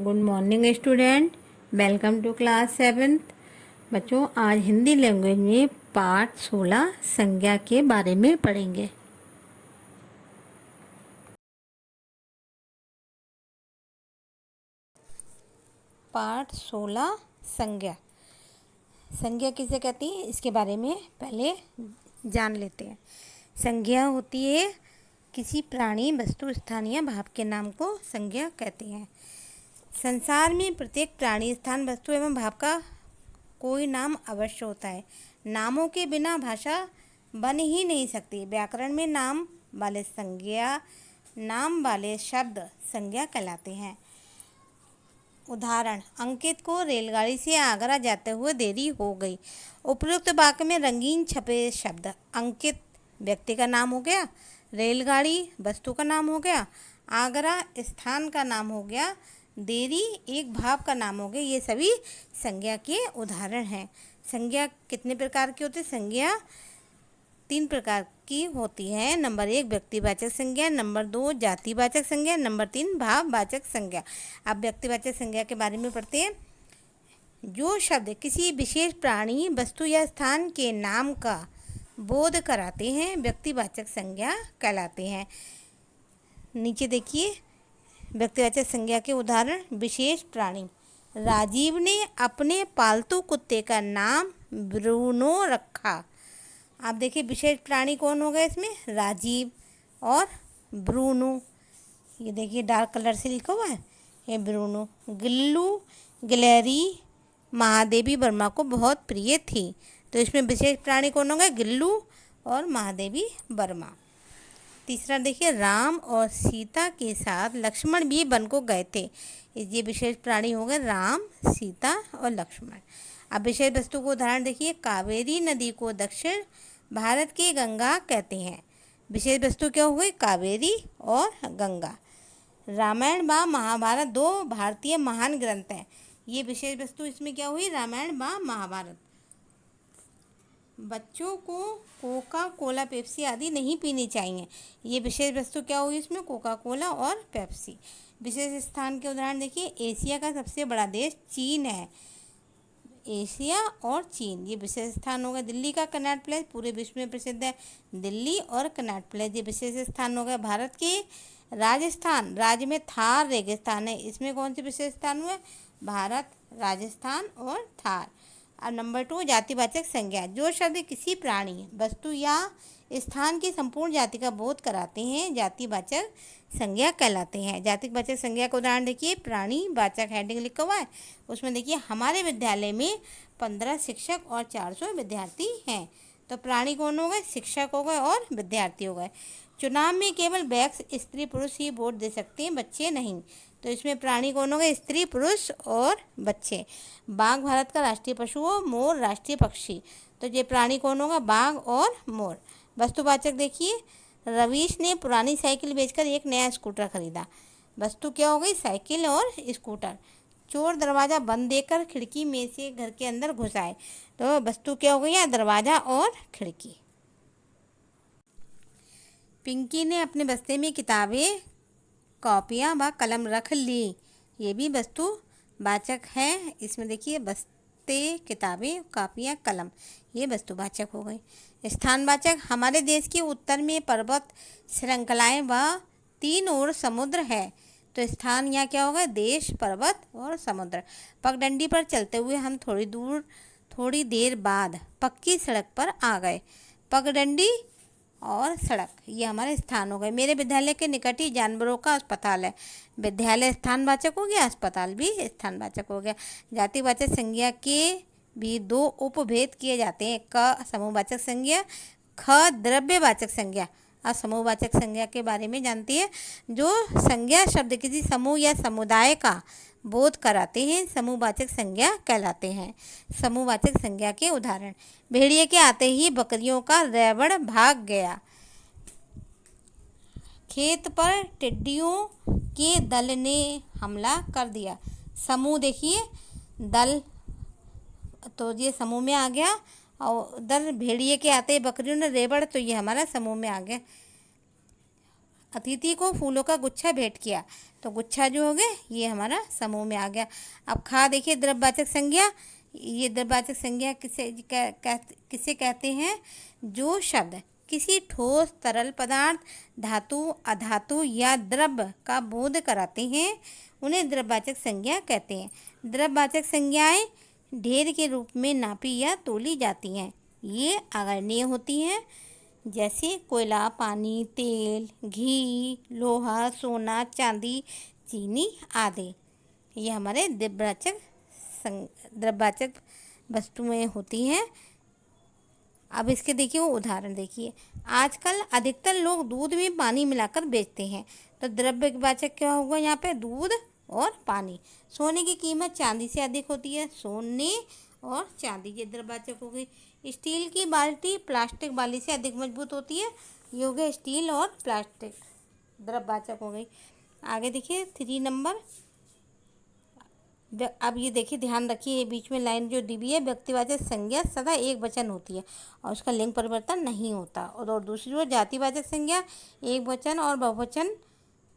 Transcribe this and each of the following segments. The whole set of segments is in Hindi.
Good morning student. Welcome to class 7th। बच्चों, आज हिंदी लैंग्वेज में पाठ 16 संज्ञा के बारे में पढ़ेंगे। पाठ 16 संज्ञा। संज्ञा किसे कहती है, इसके बारे में पहले जान लेते हैं। संज्ञा होती है किसी प्राणी, वस्तु, स्थान या भाव के नाम को संज्ञा कहते हैं। संसार में प्रत्येक प्राणी, स्थान, वस्तु एवं भाव का कोई नाम अवश्य होता है। नामों के बिना भाषा बन ही नहीं सकती। व्याकरण में नाम वाले शब्द संज्ञा कहलाते हैं। उदाहरण: अंकित को रेलगाड़ी से आगरा जाते हुए देरी हो गई। उपयुक्त वाक्य में रंगीन छपे शब्द अंकित व्यक्ति का नाम हो गया, रेलगाड़ी वस्तु का नाम हो गया, आगरा स्थान का नाम हो गया, देरी एक भाव का नाम हो गया। ये सभी संज्ञा के उदाहरण हैं। संज्ञा कितने प्रकार की होती है? संज्ञा 3 प्रकार की होती है। नंबर 1 व्यक्तिवाचक संज्ञा, नंबर 2 जातिवाचक संज्ञा, नंबर 3 भाववाचक संज्ञा। अब व्यक्तिवाचक संज्ञा के बारे में पढ़ते हैं। जो शब्द किसी विशेष प्राणी, वस्तु या स्थान के नाम का बोध कराते हैं व्यक्तिवाचक संज्ञा कहलाते हैं। नीचे देखिए व्यक्तिवाचक संज्ञा के उदाहरण। विशेष प्राणी: राजीव ने अपने पालतू कुत्ते का नाम ब्रूनो रखा। आप देखिए विशेष प्राणी कौन होगा इसमें? राजीव और ब्रूनो। ये देखिए डार्क कलर से लिखा हुआ है, ये ब्रूनो। गिल्लू गिलहरी महादेवी वर्मा को बहुत प्रिय थी। तो इसमें विशेष प्राणी कौन होगा? गिल्लू और महादेवी वर्मा। तीसरा देखिए, राम और सीता के साथ लक्ष्मण भी वन को गए थे। ये विशेष प्राणी हो गए राम, सीता और लक्ष्मण। अब विशेष वस्तु को उदाहरण देखिए। कावेरी नदी को दक्षिण भारत की गंगा कहते हैं। विशेष वस्तु क्या हो गई? कावेरी और गंगा। रामायण व महाभारत 2 भारतीय महान ग्रंथ हैं। ये विशेष वस्तु इसमें क्या हुई? रामायण व महाभारत। बच्चों को कोका कोला, पेप्सी आदि नहीं पीनी चाहिए। ये विशेष वस्तु क्या हुई इसमें? कोका कोला और पेप्सी। विशेष स्थान के उदाहरण देखिए। एशिया का सबसे बड़ा देश चीन है। एशिया और चीन ये विशेष स्थान होगा। दिल्ली का कनॉट प्लेस पूरे विश्व में प्रसिद्ध है। दिल्ली और कनॉट प्लेस ये विशेष स्थान होगा। भारत के राजस्थान राज्य में थार रेगिस्तान है। इसमें कौन से विशेष स्थान हुए? भारत, राजस्थान और थार। और नंबर 2 जातिवाचक संज्ञा। जो शब्द किसी प्राणी, वस्तु या स्थान की संपूर्ण जाति का बोध कराते हैं जातिवाचक संज्ञा कहलाते हैं। जातिवाचक संज्ञा का उदाहरण देखिए। प्राणीवाचक हेडिंग लिखा हुआ है, उसमें देखिए हमारे विद्यालय में 15 शिक्षक और 400 विद्यार्थी हैं। तो प्राणी कौन हो गए? शिक्षक हो गए और विद्यार्थी हो गए। चुनाव में केवल वैक्स स्त्री पुरुष ही वोट दे सकते हैं, बच्चे नहीं। तो इसमें प्राणी कौन हो गए? स्त्री, पुरुष और बच्चे। बाघ भारत का राष्ट्रीय पशु हो, मोर राष्ट्रीय पक्षी। तो ये प्राणी कौन होगा? बाघ और मोर। वस्तुवाचक देखिए। रवीश ने पुरानी साइकिल बेचकर एक नया स्कूटर खरीदा। वस्तु क्या हो गई? साइकिल और स्कूटर। चोर दरवाज़ा बंद देकर खिड़की में से घर के अंदर घुस आए। तो वस्तु क्या हो गई? दरवाज़ा और खिड़की। पिंकी ने अपने बस्ते में किताबें, कॉपियाँ व कलम रख ली। ये भी वस्तुवाचक है। इसमें देखिए बस्ते, किताबें, कॉपियाँ, कलम, ये वस्तुवाचक हो गई। स्थानवाचक: हमारे देश के उत्तर में पर्वत श्रृंखलाएं व 3 ओर समुद्र है। तो स्थान यहाँ क्या होगा? देश, पर्वत और समुद्र। पगडंडी पर चलते हुए हम थोड़ी देर बाद पक्की सड़क पर आ गए। पगडंडी और सड़क ये हमारे स्थान हो गए। मेरे विद्यालय के निकट ही जानवरों का अस्पताल है। विद्यालय स्थानवाचक हो गया, अस्पताल भी स्थानवाचक हो गया। जातिवाचक संज्ञा के भी 2 उपभेद किए जाते हैं। क समूहवाचक संज्ञा, ख द्रव्यवाचक संज्ञा। अब समूहवाचक संज्ञा के बारे में जानती है। जो संज्ञा शब्द किसी समूह या समुदाय का बोध कराते हैं समूहवाचक संज्ञा कहलाते हैं। समूहवाचक संज्ञा के उदाहरण। भेड़िए के आते ही बकरियों का रेवड़ भाग गया। खेत पर टिड्डियों के दल ने हमला कर दिया। समूह देखिए, दल तो ये समूह में आ गया, और उधर भेड़िए के आते ही बकरियों ने रेवड़, तो ये हमारा समूह में आ गया। अतिथि को फूलों का गुच्छा भेंट किया। तो गुच्छा जो हो गया ये हमारा समूह में आ गया। अब खा देखिए द्रव्यवाचक संज्ञा। ये द्रव्यवाचक संज्ञा किसे कहते हैं? जो शब्द किसी ठोस तरल पदार्थ, धातु, अधातु या द्रव्य का बोध कराते हैं उन्हें द्रव्यवाचक संज्ञा कहते हैं। द्रव्यवाचक संज्ञाएं ढेर के रूप में नापी या तोली जाती हैं। ये आवर्णीय होती हैं, जैसे कोयला, पानी, तेल, घी, लोहा, सोना, चांदी, चीनी आदि। ये हमारे द्रव्यवाचक वस्तुएं होती हैं। अब इसके देखिए वो उदाहरण देखिए। आजकल अधिकतर लोग दूध में पानी मिलाकर बेचते हैं। तो द्रव्यवाचक क्या होगा यहाँ पे? दूध और पानी। सोने की कीमत चांदी से अधिक होती है। सोने और चांदी ये द्रव्यवाचक हो गई। स्टील की बाल्टी प्लास्टिक बाल्टी से अधिक मजबूत होती है। ये हो गया स्टील और प्लास्टिक, द्रव्यवाचक हो गई। आगे देखिए 3 नंबर। अब ये देखिए ध्यान रखिए, ये बीच में लाइन जो दी हुई है, व्यक्तिवाचक संज्ञा सदा एक वचन होती है और उसका लिंग परिवर्तन नहीं होता। और दूसरी ओर जातिवाचक संज्ञा एक वचन और बहुवचन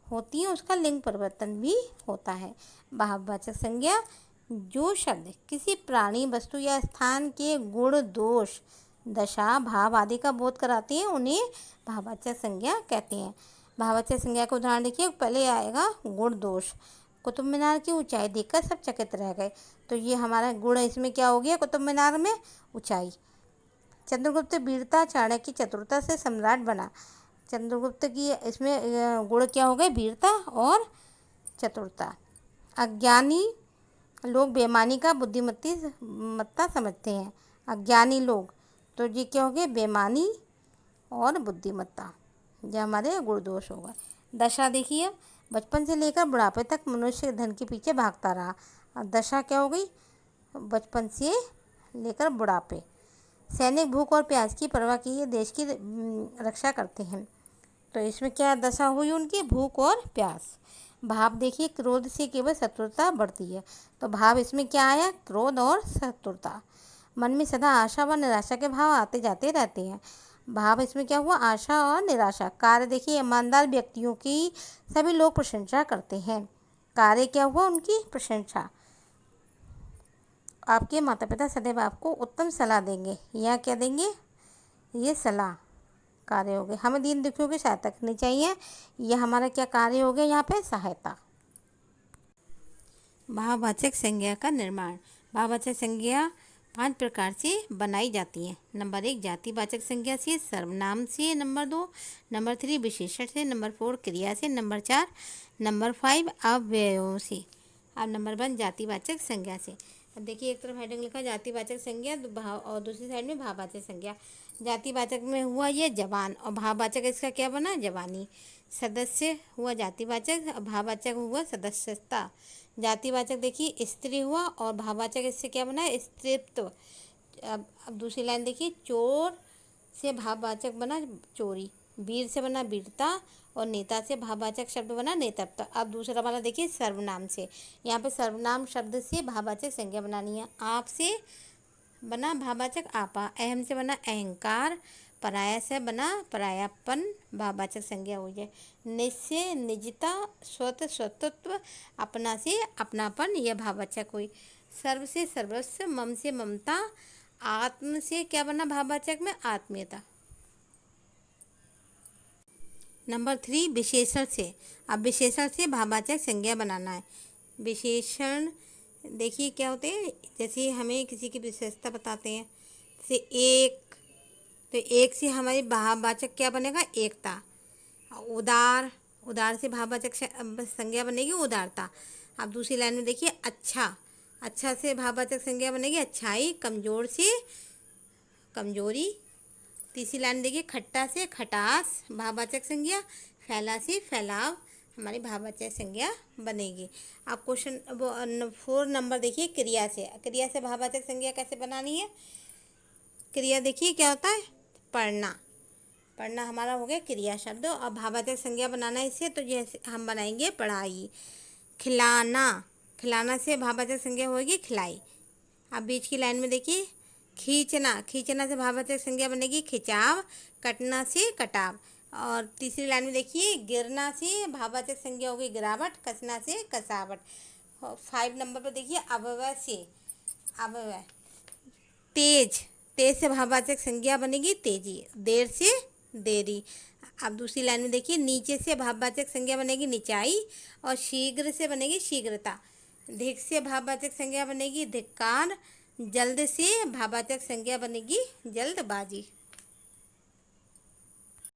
होती है, उसका लिंग परिवर्तन भी होता है। भाववाचक संज्ञा जो शब्द किसी प्राणी, वस्तु या स्थान के गुण, दोष, दशा, भाव आदि का बोध कराते हैं उन्हें भाववाचक संज्ञा कहते हैं। भाववाचक संज्ञा का उदाहरण देखिए। पहले आएगा गुण, दोष। कुतुब मीनार की ऊंचाई देखकर सब चकित रह गए। तो ये हमारा गुण इसमें क्या हो गया? कुतुब मीनार में ऊंचाई। चंद्रगुप्त वीरता, चाणक्य चतुरता से सम्राट बना। चंद्रगुप्त की इसमें गुण क्या हो गए? वीरता और चतुरता। अज्ञानी लोग बेईमानी का बुद्धिमत्ता समझते हैं। अज्ञानी लोग, तो ये क्या हो गए? बेईमानी और बुद्धिमत्ता। ये हमारे गुण दोष होगा। दशा देखिए, बचपन से लेकर बुढ़ापे तक मनुष्य धन के पीछे भागता रहा। और दशा क्या हो गई? बचपन से लेकर बुढ़ापे। सैनिक भूख और प्यास की परवाह किए देश की रक्षा करते हैं। तो इसमें क्या दशा हुई उनकी? भूख और प्यास। भाव देखिए, क्रोध से केवल शत्रुता बढ़ती है। तो भाव इसमें क्या आया? क्रोध और शत्रुता। मन में सदा आशा व निराशा के भाव आते जाते रहते हैं। भाव इसमें क्या हुआ? आशा और निराशा। कार्य देखिए, ईमानदार व्यक्तियों की सभी लोग प्रशंसा करते हैं। कार्य क्या हुआ? उनकी प्रशंसा। आपके माता पिता सदैव आपको उत्तम सलाह देंगे। यहाँ क्या देंगे? ये सलाह कार्य हो गए। हमें दीन दुखियों की सहायता करनी चाहिए। यह हमारा क्या कार्य हो गया? यहाँ पे सहायता। भाववाचक संज्ञा का निर्माण। भाववाचक संज्ञा 5 प्रकार से बनाई जाती हैं। नंबर 1 जातिवाचक संज्ञा से, सर्वनाम से। नंबर 2 नंबर 3 विशेषण से। नंबर 4 क्रिया से। नंबर 4 नंबर 5 अव्ययों से। अब नंबर 1 जातिवाचक संज्ञा से। अब देखिए एक तरफ हेडिंग लिखा जातिवाचक संज्ञा भाव और दूसरी साइड में भाववाचक संज्ञा। जातिवाचक में हुआ ये जवान और भाववाचक इसका क्या बना? जवानी। सदस्य हुआ जातिवाचक, भाववाचक हुआ सदस्यता। जातिवाचक देखिए स्त्री हुआ और भाववाचक इससे क्या बना? स्त्रीत्व। अब दूसरी लाइन देखिए, चोर से भाववाचक बना चोरी, वीर से बना वीरता और नेता से भाववाचक शब्द बना नेतृत्व। अब दूसरा वाला देखिए सर्वनाम से। यहाँ पे सर्वनाम शब्द से भाववाचक संज्ञा बनानी है। आप से बना भाववाचक आपा, अहम से बना अहंकार, पराया से बना परायापन, भाववाचक संज्ञा हो जाए। निज से निजता, स्वत स्वतत्व, अपना से अपनापन, यह भाववाचक हुई। सर्व से सर्वस्व, मम से ममता, आत्म से क्या बना भाववाचक में? आत्मीयता। नंबर 3 विशेषण से। अब विशेषण से भाववाचक संज्ञा बनाना है। विशेषण देखिए क्या होते हैं, जैसे हमें किसी की विशेषता बताते हैं। जैसे एक, तो एक से हमारी भाववाचक क्या बनेगा? एकता। उदार, उदार से भाववाचक संज्ञा बनेगी उदारता। अब दूसरी लाइन में देखिए अच्छा, अच्छा से भाववाचक संज्ञा बनेगी अच्छाई। कमजोर से कमजोरी। तीसरी लाइन देखिए, खट्टा से खटास, भाववाचक संज्ञा। फैला से फैलाव, हमारी भाववाचक संज्ञा बनेगी। आप क्वेश्चन 4 नंबर देखिए, क्रिया से। क्रिया से भाववाचक संज्ञा कैसे बनानी है? क्रिया देखिए क्या होता है? पढ़ना। पढ़ना हमारा हो गया क्रिया शब्द। और भाववाचक संज्ञा बनाना इससे, तो जैसे हम बनाएंगे पढ़ाई। खिलाना, खिलाना से भाववाचक संज्ञा होगी खिलाई। अब बीच की लाइन में देखिए, खींचना, खींचना से भाववाचक संज्ञा बनेगी खिंचाव। कटना से कटाव, और तीसरी लाइन में देखिए, गिरना से भाववाचक संज्ञा होगी गिरावट, कसना से कसावट। 5 नंबर पर देखिए, अव्यय से अव्यय, तेज, तेज से भाववाचक संज्ञा बनेगी तेजी, देर से देरी। अब दूसरी लाइन में देखिए, नीचे से भाववाचक संज्ञा बनेगी निचाई और शीघ्र से बनेगी शीघ्रता। धिक से भाववाचक संज्ञा बनेगी धिक्कार, जल्द से भाववाचक संज्ञा बनेगी जल्दबाजी।